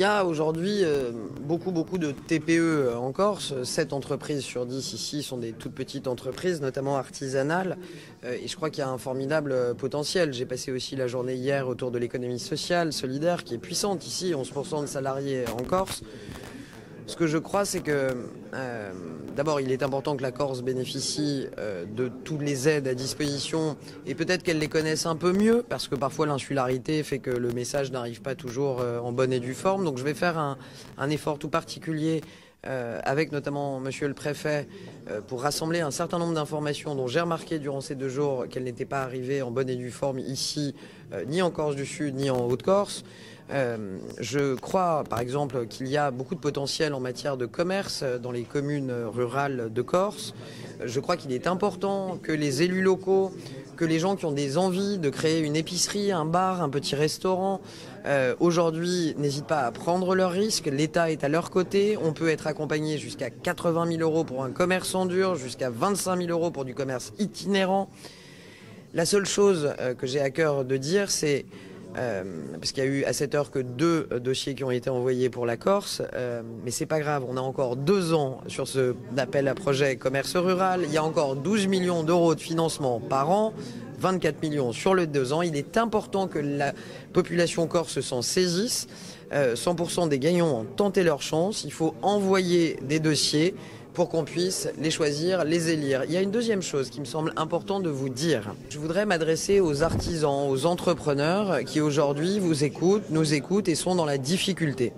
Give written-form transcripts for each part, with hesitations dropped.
y a aujourd'hui beaucoup de TPE en Corse. 7 entreprises sur 10 ici sont des toutes petites entreprises, notamment artisanales. Et je crois qu'il y a un formidable potentiel. J'ai passé aussi la journée hier autour de l'économie sociale, solidaire, qui est puissante ici, 11% de salariés en Corse. Ce que je crois, c'est que d'abord, il est important que la Corse bénéficie de toutes les aides à disposition et peut-être qu'elle les connaisse un peu mieux parce que parfois l'insularité fait que le message n'arrive pas toujours en bonne et due forme. Donc je vais faire un effort tout particulier avec notamment monsieur le préfet pour rassembler un certain nombre d'informations dont j'ai remarqué durant ces 2 jours qu'elles n'étaient pas arrivées en bonne et due forme ici, ni en Corse du Sud, ni en Haute-Corse. Je crois, par exemple, qu'il y a beaucoup de potentiel en matière de commerce dans les communes rurales de Corse. Je crois qu'il est important que les élus locaux, que les gens qui ont des envies de créer une épicerie, un bar, un petit restaurant, aujourd'hui n'hésitent pas à prendre leurs risques. L'État est à leur côté. On peut être accompagné jusqu'à 80 000 euros pour un commerce en dur, jusqu'à 25 000 euros pour du commerce itinérant. La seule chose que j'ai à cœur de dire, c'est parce qu'il y a eu à cette heure que 2 dossiers qui ont été envoyés pour la Corse, mais c'est pas grave, on a encore 2 ans sur ce appel à projet commerce rural, il y a encore 12 millions d'euros de financement par an, 24 millions sur les 2 ans. Il est important que la population corse s'en saisisse. 100% des gagnants ont tenté leur chance, il faut envoyer des dossiers pour qu'on puisse les choisir, les élire. Il y a une deuxième chose qui me semble important de vous dire. Je voudrais m'adresser aux artisans, aux entrepreneurs qui aujourd'hui vous écoutent, nous écoutent et sont dans la difficulté.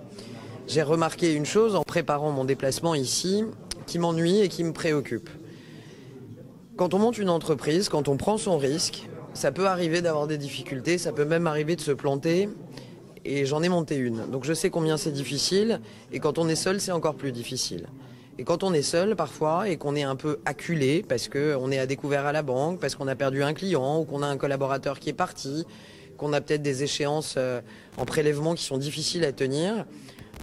J'ai remarqué une chose en préparant mon déplacement ici qui m'ennuie et qui me préoccupe. Quand on monte une entreprise, quand on prend son risque, ça peut arriver d'avoir des difficultés, ça peut même arriver de se planter. Et j'en ai monté une. Donc je sais combien c'est difficile et quand on est seul, c'est encore plus difficile. Et quand on est seul parfois et qu'on est un peu acculé parce qu'on est à découvert à la banque, parce qu'on a perdu un client ou qu'on a un collaborateur qui est parti, qu'on a peut-être des échéances en prélèvement qui sont difficiles à tenir,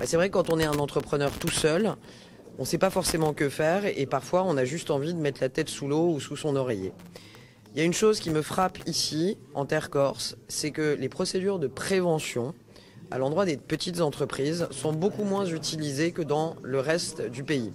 c'est vrai que quand on est un entrepreneur tout seul, on ne sait pas forcément que faire et parfois on a juste envie de mettre la tête sous l'eau ou sous son oreiller. Il y a une chose qui me frappe ici, en terre corse, c'est que les procédures de prévention à l'endroit des petites entreprises sont beaucoup moins utilisées que dans le reste du pays.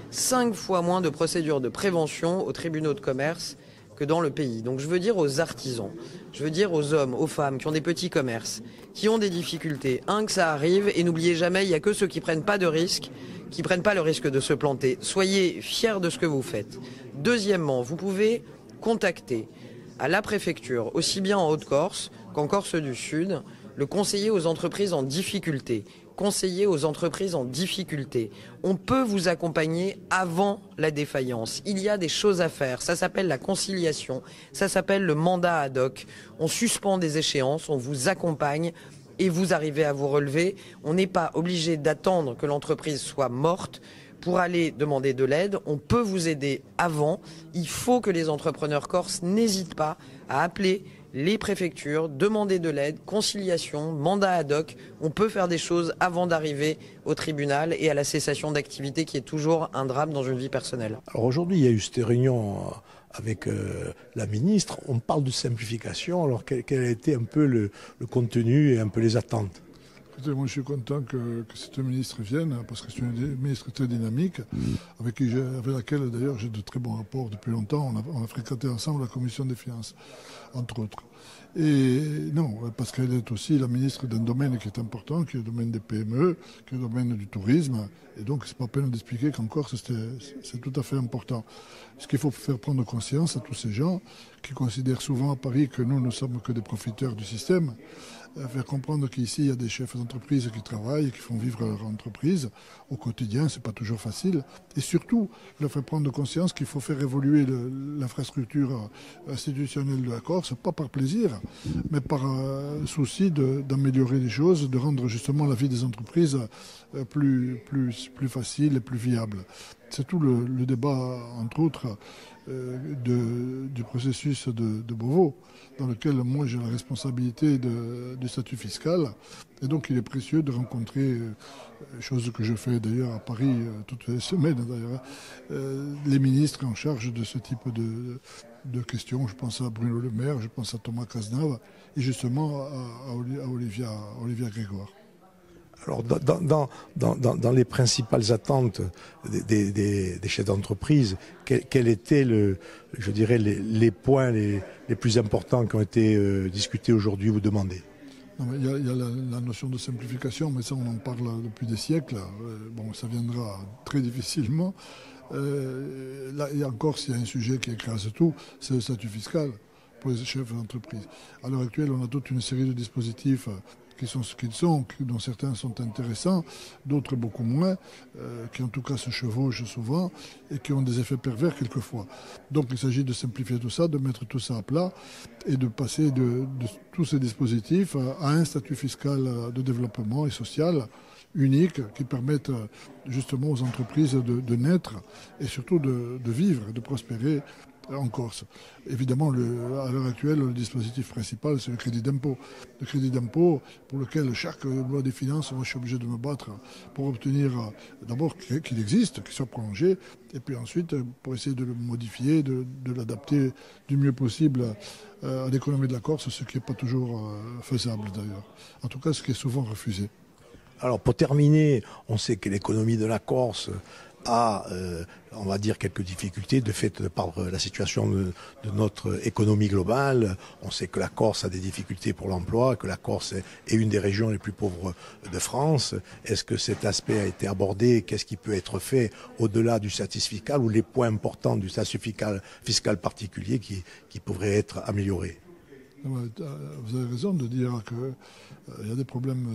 5 fois moins de procédures de prévention aux tribunaux de commerce que dans le pays. Donc je veux dire aux artisans, je veux dire aux hommes, aux femmes qui ont des petits commerces, qui ont des difficultés, que ça arrive et n'oubliez jamais, il n'y a que ceux qui prennent pas de risques, qui prennent pas le risque de se planter. Soyez fiers de ce que vous faites. Deuxièmement, vous pouvez contacter à la préfecture, aussi bien en Haute-Corse qu'en Corse du Sud, le conseiller aux entreprises en difficulté. Conseiller aux entreprises en difficulté. On peut vous accompagner avant la défaillance. Il y a des choses à faire. Ça s'appelle la conciliation. Ça s'appelle le mandat ad hoc. On suspend des échéances, on vous accompagne et vous arrivez à vous relever. On n'est pas obligé d'attendre que l'entreprise soit morte pour aller demander de l'aide. On peut vous aider avant. Il faut que les entrepreneurs corses n'hésitent pas à appeler les préfectures, demander de l'aide, conciliation, mandat ad hoc. On peut faire des choses avant d'arriver au tribunal et à la cessation d'activité qui est toujours un drame dans une vie personnelle. Alors aujourd'hui, il y a eu cette réunion avec la ministre. On parle de simplification. Alors quel a été un peu le contenu et un peu les attentes? Écoutez, moi je suis content que cette ministre vienne parce que c'est une ministre très dynamique avec laquelle d'ailleurs j'ai de très bons rapports depuis longtemps. On a fréquenté ensemble la commission des finances, entre autres. Et non, parce qu'elle est aussi la ministre d'un domaine qui est important, qui est le domaine des PME, qui est le domaine du tourisme. Et donc c'est pas peine d'expliquer qu'en Corse c'est tout à fait important. Ce qu'il faut faire prendre conscience à tous ces gens qui considèrent souvent à Paris que nous ne sommes que des profiteurs du système, faire comprendre qu'ici il y a des chefs d'entreprise qui travaillent, qui font vivre leur entreprise au quotidien, c'est pas toujours facile. Et surtout, leur faire prendre conscience qu'il faut faire évoluer l'infrastructure institutionnelle de la Corse, pas par plaisir, mais par souci d'améliorer les choses, de rendre justement la vie des entreprises plus facile et plus viable. C'est tout le débat, entre autres, du processus de Beauvau, dans lequel moi j'ai la responsabilité du statut fiscal. Et donc il est précieux de rencontrer, chose que je fais d'ailleurs à Paris toutes les semaines, les ministres en charge de ce type de questions. Je pense à Bruno Le Maire, je pense à Thomas Cazenave et justement à Olivia Grégoire. Alors, dans les principales attentes des chefs d'entreprise, quels étaient, je dirais, les points les plus importants qui ont été discutés aujourd'hui ou demandés? Il y a la notion de simplification, mais ça on en parle depuis des siècles. Bon, ça viendra très difficilement. Là, et encore, s'il y a un sujet qui écrase tout, c'est le statut fiscal pour les chefs d'entreprise. À l'heure actuelle, on a toute une série de dispositifs qui sont ce qu'ils sont, dont certains sont intéressants, d'autres beaucoup moins, qui en tout cas se chevauchent souvent et qui ont des effets pervers quelquefois. Donc il s'agit de simplifier tout ça, de mettre tout ça à plat et de passer de tous ces dispositifs à un statut fiscal de développement et social unique qui permette justement aux entreprises de naître et surtout de vivre, de prospérer en Corse. Évidemment, à l'heure actuelle, le dispositif principal, c'est le crédit d'impôt. Le crédit d'impôt pour lequel chaque loi des finances, moi je suis obligé de me battre pour obtenir d'abord qu'il existe, qu'il soit prolongé, et puis ensuite pour essayer de le modifier, de l'adapter du mieux possible à l'économie de la Corse, ce qui n'est pas toujours faisable d'ailleurs. En tout cas, ce qui est souvent refusé. Alors pour terminer, on sait que l'économie de la Corse a, on va dire, quelques difficultés de fait par la situation de notre économie globale. On sait que la Corse a des difficultés pour l'emploi, que la Corse est une des régions les plus pauvres de France. Est-ce que cet aspect a été abordé? Qu'est-ce qui peut être fait au-delà du statut fiscal ou les points importants du statut fiscal particulier qui pourraient être améliorés? Vous avez raison de dire qu'il y a des problèmes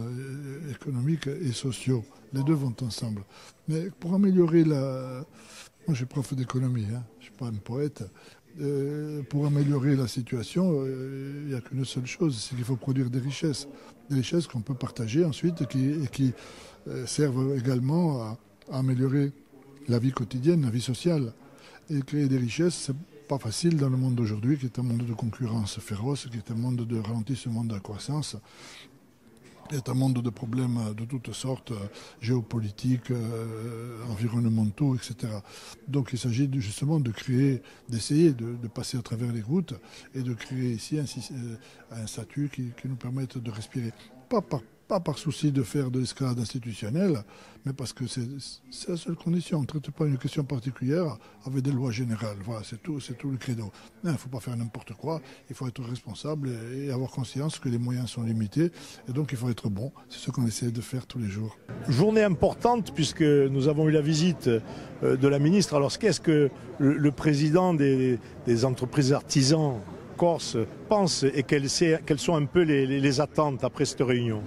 économiques et sociaux. Les deux vont ensemble. Mais pour améliorer Moi, je suis prof d'économie, hein, je ne suis pas un poète. Pour améliorer la situation, il n'y a qu'une seule chose, c'est qu'il faut produire des richesses. Des richesses qu'on peut partager ensuite et qui servent également à améliorer la vie quotidienne, la vie sociale. Et créer des richesses, c'est pas facile dans le monde d'aujourd'hui, qui est un monde de concurrence féroce, qui est un monde de ralentissement de la croissance, qui est un monde de problèmes de toutes sortes, géopolitiques, environnementaux, etc. Donc il s'agit justement d'essayer de passer à travers les routes et de créer ici un statut qui nous permette de respirer. Pas par souci de faire de l'escalade institutionnelle, mais parce que c'est la seule condition. On ne traite pas une question particulière avec des lois générales. Voilà, c'est tout le credo. Il ne faut pas faire n'importe quoi, il faut être responsable et avoir conscience que les moyens sont limités, et donc il faut être bon. C'est ce qu'on essaie de faire tous les jours. Journée importante puisque nous avons eu la visite de la ministre. Alors qu'est-ce que le président des entreprises artisans Corse pense et quelles sont un peu les attentes après cette réunion?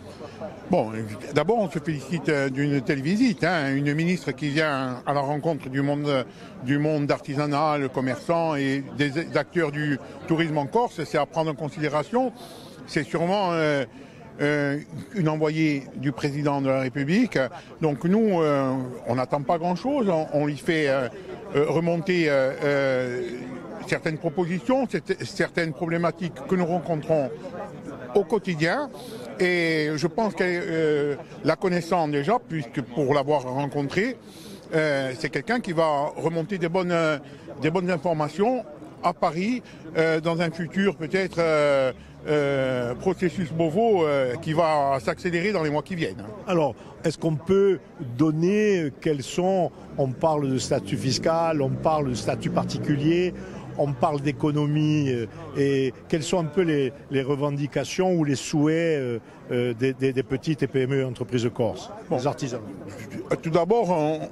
Bon, d'abord on se félicite d'une telle visite, hein, une ministre qui vient à la rencontre du monde artisanal, commerçant et des acteurs du tourisme en Corse, c'est à prendre en considération. C'est sûrement une envoyée du président de la République. Donc nous, on n'attend pas grand-chose, on lui fait remonter certaines propositions, certaines problématiques que nous rencontrons au quotidien. Et je pense qu'elle la connaissant déjà, puisque pour l'avoir rencontré, c'est quelqu'un qui va remonter des bonnes informations à Paris dans un futur peut-être processus Beauvau qui va s'accélérer dans les mois qui viennent. Alors, est-ce qu'on peut donner on parle de statut fiscal, on parle de statut particulier, on parle d'économie et quelles sont un peu les revendications ou les souhaits des petites et PME entreprises de Corse, des artisans? Tout d'abord, on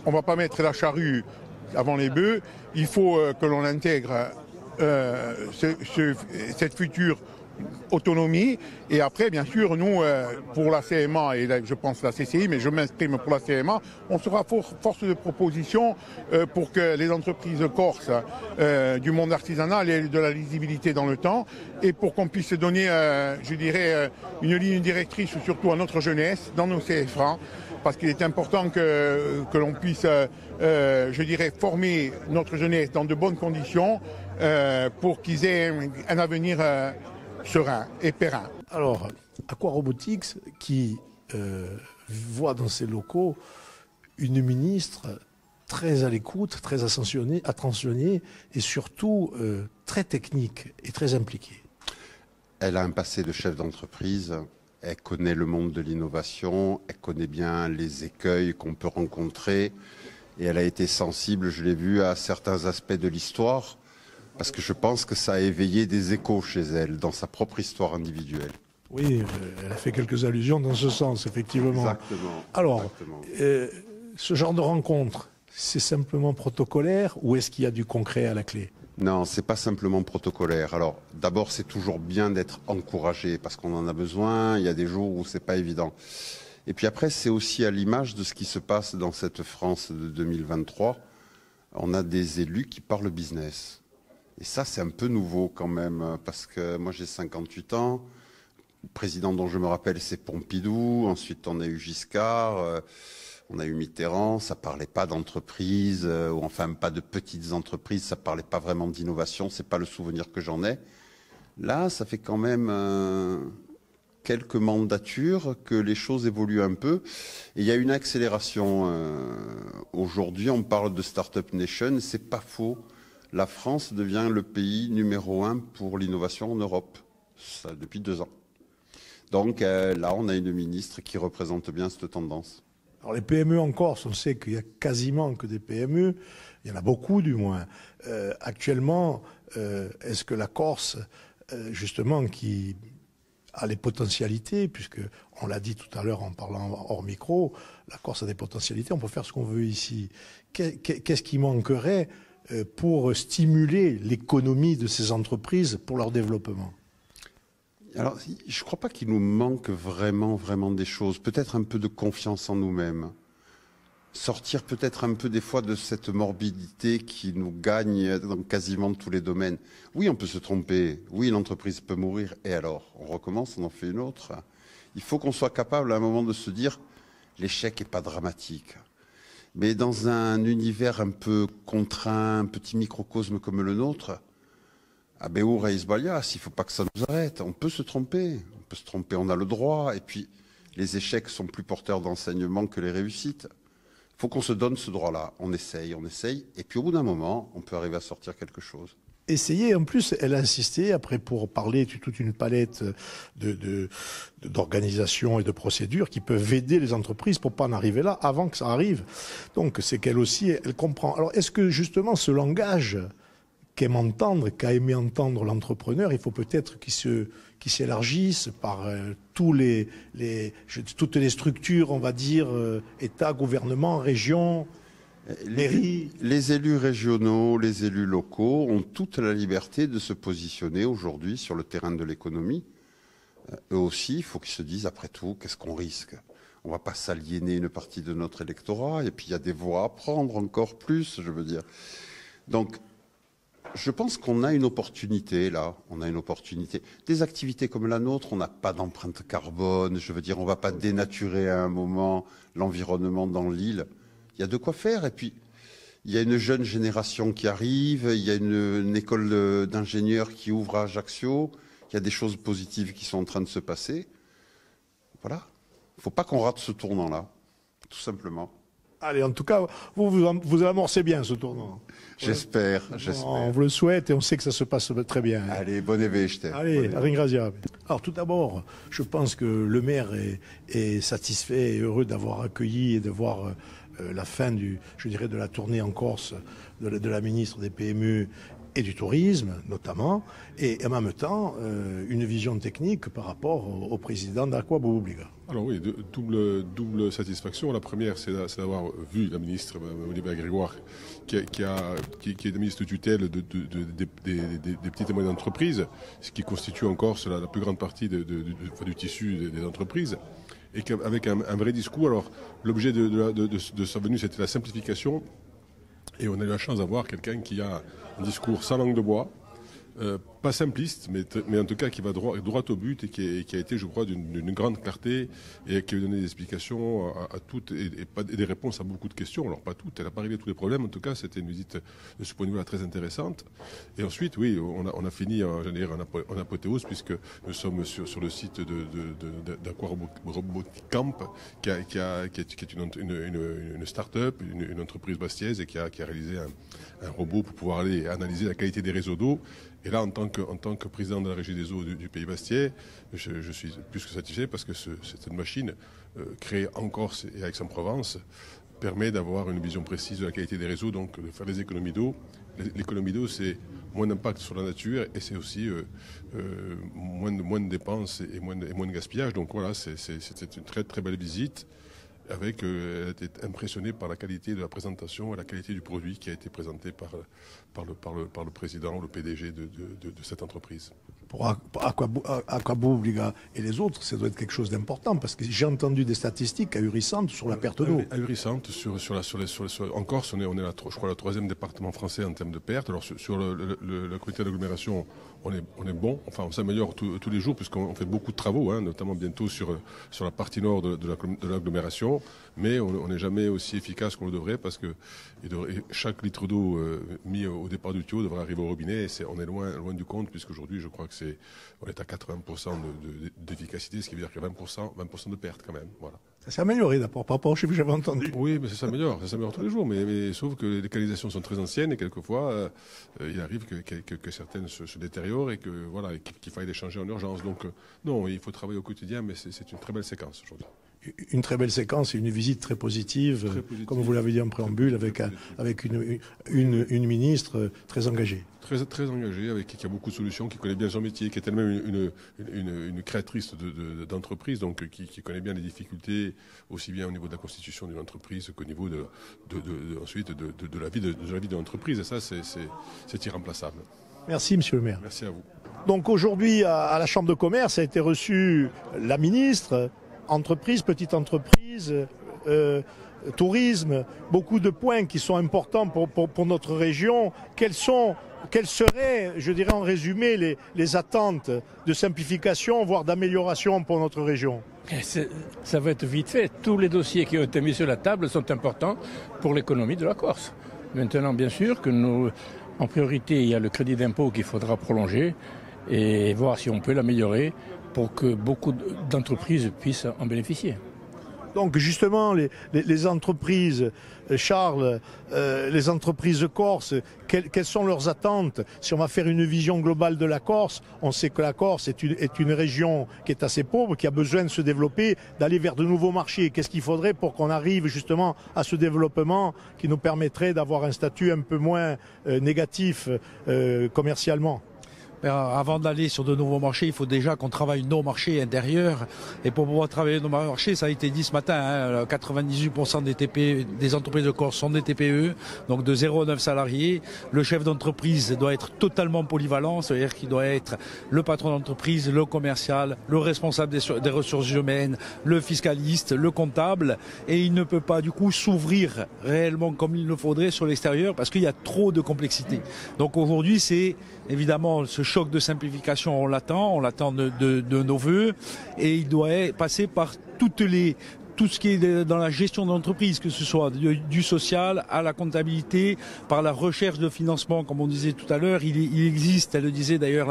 ne va pas mettre la charrue avant les bœufs. Il faut que l'on intègre cette future autonomie. Et après, bien sûr, nous, pour la CMA, et là, je pense la CCI, mais je m'exprime pour la CMA, on sera force de proposition pour que les entreprises corses du monde artisanal aient de la lisibilité dans le temps et pour qu'on puisse donner, je dirais, une ligne directrice, surtout à notre jeunesse, dans nos CFA, parce qu'il est important que l'on puisse, je dirais, former notre jeunesse dans de bonnes conditions pour qu'ils aient un avenir serein et périn. Alors, Aquarobotics qui voit dans ses locaux une ministre très à l'écoute, très attentionnée et surtout très technique et très impliquée. Elle a un passé de chef d'entreprise Elle connaît le monde de l'innovation, elle connaît bien les écueils qu'on peut rencontrer et elle a été sensible, je l'ai vu, à certains aspects de l'histoire parce que je pense que ça a éveillé des échos chez elle dans sa propre histoire individuelle. Oui, elle a fait quelques allusions dans ce sens, effectivement. Exactement. Alors, Exactement. Ce genre de rencontre, c'est simplement protocolaire ou est-ce qu'il y a du concret à la clé? Non, c'est pas simplement protocolaire. Alors, d'abord, c'est toujours bien d'être encouragé parce qu'on en a besoin. Il y a des jours où c'est pas évident. Et puis après, c'est aussi à l'image de ce qui se passe dans cette France de 2023. On a des élus qui parlent business. Et ça, c'est un peu nouveau quand même parce que moi, j'ai 58 ans. Le président dont je me rappelle, c'est Pompidou. Ensuite, on a eu Giscard. On a eu Mitterrand, ça parlait pas d'entreprise, ou enfin pas de petites entreprises, ça parlait pas vraiment d'innovation, c'est pas le souvenir que j'en ai. Là, ça fait quand même quelques mandatures que les choses évoluent un peu. Et il y a une accélération. Aujourd'hui, on parle de Startup Nation, c'est pas faux. La France devient le pays numéro 1 pour l'innovation en Europe, ça, depuis 2 ans. Donc là, on a une ministre qui représente bien cette tendance. Alors les PME en Corse, on sait qu'il y a quasiment que des PME, il y en a beaucoup du moins. Actuellement, est-ce que la Corse, justement, qui a les potentialités, puisque on l'a dit tout à l'heure en parlant hors micro, la Corse a des potentialités, on peut faire ce qu'on veut ici. Qu'est-ce qui manquerait pour stimuler l'économie de ces entreprises pour leur développement? Alors, je ne crois pas qu'il nous manque vraiment des choses. Peut-être un peu de confiance en nous-mêmes. Sortir peut-être un peu des fois de cette morbidité qui nous gagne dans quasiment tous les domaines. Oui, on peut se tromper. Oui, l'entreprise peut mourir. Et alors, on recommence, on en fait une autre. Il faut qu'on soit capable à un moment de se dire l'échec n'est pas dramatique. Mais dans un univers un peu contraint, un petit microcosme comme le nôtre, à Béour et Isbalias, il ne faut pas que ça nous arrête. On peut se tromper, on a le droit. Et puis, les échecs sont plus porteurs d'enseignement que les réussites. Il faut qu'on se donne ce droit-là. On essaye. Et puis, au bout d'un moment, on peut arriver à sortir quelque chose. Essayer, en plus, elle a insisté, après, pour parler de toute une palette d'organisations et de procédures qui peuvent aider les entreprises pour pas en arriver là avant que ça arrive. Donc, c'est qu'elle aussi, elle comprend. Alors, est-ce que, justement, ce langage qu'a aimé entendre l'entrepreneur, il faut peut-être qu'il s'élargisse par toutes les structures, on va dire, État, gouvernement, région, mairie. Les élus régionaux, les élus locaux ont toute la liberté de se positionner aujourd'hui sur le terrain de l'économie. Eux aussi, il faut qu'ils se disent, après tout, qu'est-ce qu'on risque? On ne va pas s'aliéner une partie de notre électorat, et puis il y a des voix à prendre encore plus, je veux dire. Donc, je pense qu'on a une opportunité là, Des activités comme la nôtre, on n'a pas d'empreinte carbone, je veux dire, on ne va pas dénaturer à un moment l'environnement dans l'île. Il y a de quoi faire et puis il y a une jeune génération qui arrive, il y a une école d'ingénieurs qui ouvre à Ajaccio, il y a des choses positives qui sont en train de se passer. Voilà, il ne faut pas qu'on rate ce tournant-là, tout simplement. Allez, en tout cas, vous amorcez bien ce tournant. J'espère. On vous le souhaite et on sait que ça se passe très bien. Allez, bonne éveil. Allez, ringrazia. Alors tout d'abord, je pense que le maire est satisfait et heureux d'avoir accueilli et de voir la fin de la tournée en Corse de la ministre des PME et du tourisme, notamment, et en même temps, une vision technique par rapport au président d'Aqua Bubbliga. Alors oui, double satisfaction. La première, c'est d'avoir vu la ministre Olivia Grégoire, qui est la ministre de tutelle des petites et moyennes entreprises, ce qui constitue en Corse la plus grande partie du tissu des entreprises, et avec un vrai discours. Alors, l'objet de sa venue, c'était la simplification, et on a eu la chance d'avoir quelqu'un qui a un discours sans langue de bois, pas simpliste, mais en tout cas qui va droit au but et qui a été, je crois, d'une grande clarté et qui a donné des explications à toutes et des réponses à beaucoup de questions. Alors pas toutes, elle n'a pas réglé tous les problèmes. En tout cas, c'était une visite de ce point de vue-là très intéressante. Et ensuite, oui, on a fini en apothéose puisque nous sommes sur le site d'Aqua Robotic Camp, qui est une start-up, une entreprise bastiaise et qui a réalisé un robot pour pouvoir aller analyser la qualité des réseaux d'eau. Et là, en tant tant que président de la Régie des eaux du Pays Bastia, je suis plus que satisfait parce que cette machine créée en Corse et à Aix-en-Provence permet d'avoir une vision précise de la qualité des réseaux, donc de faire des économies d'eau. L'économie d'eau, c'est moins d'impact sur la nature et c'est aussi moins de dépenses et moins de gaspillage. Donc voilà, c'était une très très belle visite. Elle a été impressionnée par la qualité de la présentation et la qualité du produit qui a été présenté par le président ou le PDG de cette entreprise. Pour Aquaboub et les autres, ça doit être quelque chose d'important parce que j'ai entendu des statistiques ahurissantes sur la perte d'eau. Ahurissantes en Corse, on est je crois, le 3e département français en termes de pertes. Alors sur la communauté d'agglomération, on est bon. Enfin, on s'améliore tous les jours puisqu'on fait beaucoup de travaux, notamment bientôt sur la partie nord de l'agglomération. Mais on n'est jamais aussi efficace qu'on le devrait parce que chaque litre d'eau mis au départ du tuyau devrait arriver au robinet. Et on est loin du compte puisqu'aujourd'hui, je crois que on est à 80% d'efficacité, ce qui veut dire qu'il y a 20% de pertes quand même. Voilà. Ça s'est amélioré d'abord par rapport au chiffre que j'avais entendu. Oui, mais ça s'améliore tous les jours. Mais sauf que les canalisations sont très anciennes et quelquefois, il arrive que certaines se détériorent et qu'il faille les changer en urgence. Donc non, il faut travailler au quotidien, mais c'est une très belle séquence aujourd'hui. Une très belle séquence et une visite très positive, comme vous l'avez dit en préambule, avec une ministre très engagée. Très engagée, qui a beaucoup de solutions, qui connaît bien son métier, qui est elle-même une créatrice d'entreprise, donc qui connaît bien les difficultés, aussi bien au niveau de la constitution d'une entreprise qu'au niveau ensuite de la vie de l'entreprise. Et ça, c'est irremplaçable. Merci, monsieur le maire. Merci à vous. Donc aujourd'hui, à la Chambre de commerce, a été reçue la ministre, entreprise, petite entreprise, tourisme, beaucoup de points qui sont importants pour notre région. Quelles seraient, je dirais en résumé, les attentes de simplification, voire d'amélioration pour notre région? Ça va être vite fait. Tous les dossiers qui ont été mis sur la table sont importants pour l'économie de la Corse. Maintenant, bien sûr, en priorité, il y a le crédit d'impôt qu'il faudra prolonger et voir si on peut l'améliorer pour que beaucoup d'entreprises puissent en bénéficier. Donc justement, les entreprises, Charles, les entreprises corses, quelles sont leurs attentes? Si on va faire une vision globale de la Corse, on sait que la Corse est une région qui est assez pauvre, qui a besoin de se développer, d'aller vers de nouveaux marchés. Qu'est-ce qu'il faudrait pour qu'on arrive justement à ce développement qui nous permettrait d'avoir un statut un peu moins négatif commercialement? Avant d'aller sur de nouveaux marchés, il faut déjà qu'on travaille nos marchés intérieurs. Et pour pouvoir travailler nos marchés, ça a été dit ce matin, 98% des entreprises de Corse sont des TPE, donc de 0 à 9 salariés. Le chef d'entreprise doit être totalement polyvalent, c'est-à-dire qu'il doit être le patron d'entreprise, le commercial, le responsable des ressources humaines, le fiscaliste, le comptable. Et il ne peut pas du coup s'ouvrir réellement comme il le faudrait sur l'extérieur parce qu'il y a trop de complexité. Donc aujourd'hui, c'est évidemment ce choc de simplification, on l'attend de nos voeux et il doit passer par tout ce qui est dans la gestion d'entreprise, que ce soit du social à la comptabilité, par la recherche de financement, comme on disait tout à l'heure, il existe, elle le disait d'ailleurs,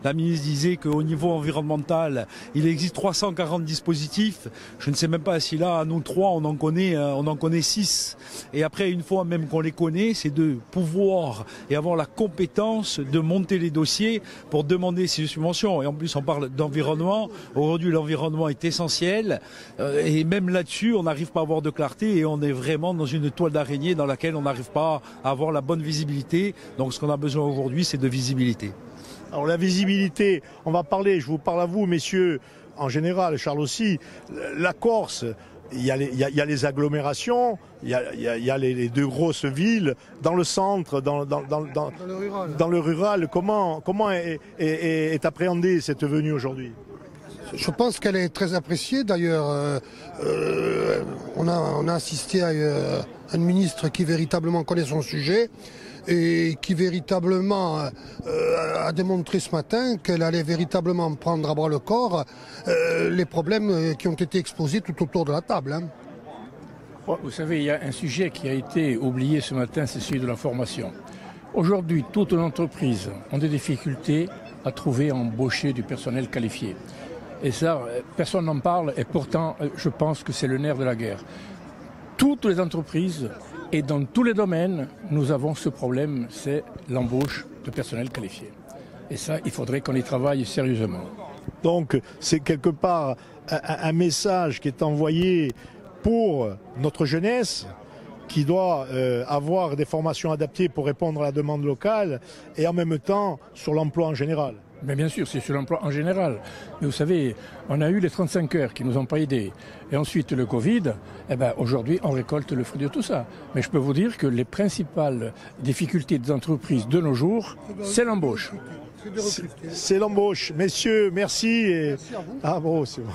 la ministre disait qu'au niveau environnemental, il existe 340 dispositifs. Je ne sais même pas si là, nous trois, on en connaît 6. Et après, une fois même qu'on les connaît, c'est de pouvoir et avoir la compétence de monter les dossiers pour demander ces subventions. Et en plus, on parle d'environnement. Aujourd'hui, l'environnement est essentiel. Et même là-dessus, on n'arrive pas à avoir de clarté et on est vraiment dans une toile d'araignée dans laquelle on n'arrive pas à avoir la bonne visibilité. Donc ce qu'on a besoin aujourd'hui, c'est de visibilité. Alors la visibilité, on va parler, je vous parle à vous, messieurs, en général, Charles aussi, la Corse, il y a les agglomérations, il y a les deux grosses villes, dans le centre, dans le rural. Comment est appréhendée cette venue aujourd'hui ? Je pense qu'elle est très appréciée. D'ailleurs, on a assisté à un ministre qui véritablement connaît son sujet et qui véritablement a démontré ce matin qu'elle allait véritablement prendre à bras le corps les problèmes qui ont été exposés tout autour de la table. Vous savez, il y a un sujet qui a été oublié ce matin, c'est celui de la formation. Aujourd'hui, toutes les entreprises ont des difficultés à trouver, à embaucher du personnel qualifié. Et ça, personne n'en parle et pourtant, je pense que c'est le nerf de la guerre. Toutes les entreprises et dans tous les domaines, nous avons ce problème, c'est l'embauche de personnel qualifié. Et ça, il faudrait qu'on y travaille sérieusement. Donc c'est quelque part un message qui est envoyé pour notre jeunesse qui doit avoir des formations adaptées pour répondre à la demande locale et en même temps sur l'emploi en général. Mais bien sûr, c'est sur l'emploi en général. Mais vous savez, on a eu les 35 heures qui nous ont pas aidés. Et ensuite le Covid, eh ben, aujourd'hui on récolte le fruit de tout ça. Mais je peux vous dire que les principales difficultés des entreprises de nos jours, c'est l'embauche. C'est l'embauche. Messieurs, merci. Merci à vous. Ah bon, c'est bon.